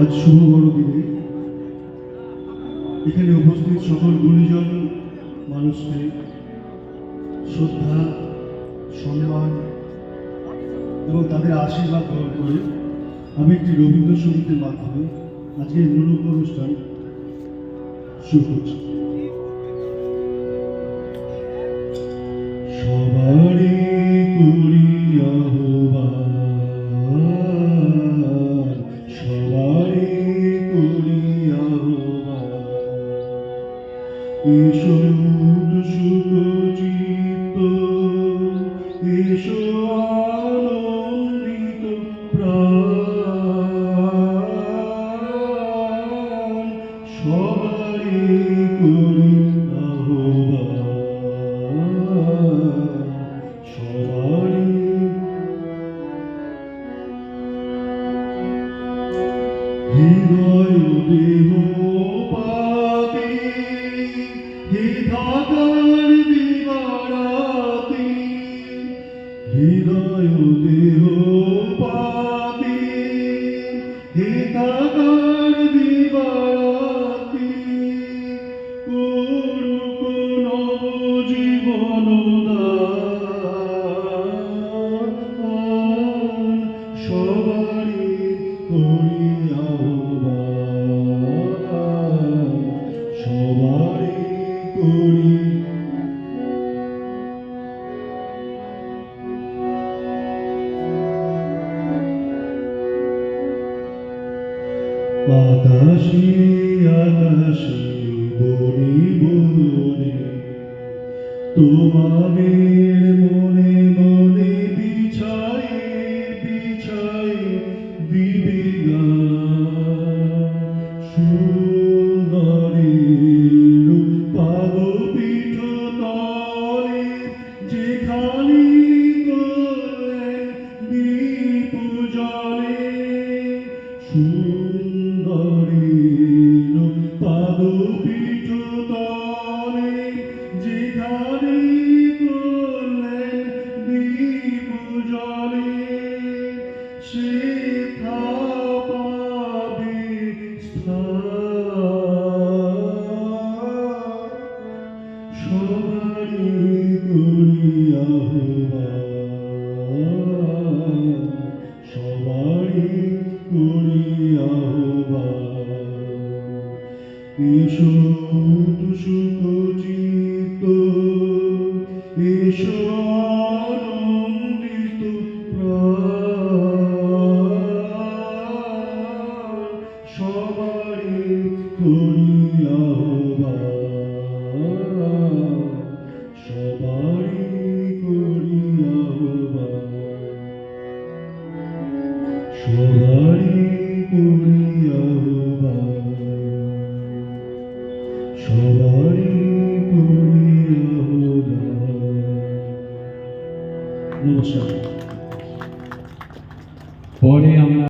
আজ শুভ বড়দিনে এখানে উপস্থিত সকল গুণীজন মানুষকে শ্রদ্ধা, সম্মান এবং তাদের আশীর্বাদ গ্রহণ করে আমি একটি রবীন্দ্রসঙ্গীতের মাধ্যমে আজকের মূলক অনুষ্ঠান শুরু করছি। সবারই করি আহ্বান, সবারই করি আহ্বান, এসো সুখচিত্ত, এসো আনন্দিত প্রাণ, সবারই করি আহ্বান, সবারই হৃদয় দেহ পাতি, হৃদয় দিবারাতি, হৃদয় দেহ পাতি, হৃদয় দিবারাতি, করুক নব জীবন দান, সবারই করি আহ্বান, সবারই করি। আকাশে আকাশে বনে বনে তোমাদের মনে মনে বিছায়ে বিছায়ে দিবে গান, সুন্দরীর পাদপীঠ তলে যেখানে করলেন দীপ জ্বলে, সুন্দরীর পাদপীঠ তলে যেখানে করলেন দীপ জ্বলে, সেথা পাবে স্থান, সবারই করি আহ্বান, সবারই করি আহ্বান, এসো সুখচিত্ত, এসো আনন্দিত প্রাণ, সবারই করি আহ্বান, সবারই করি আহ্বান, সবারই করি আহ্বান, সবারই করি আহ্বান। নমস্কার।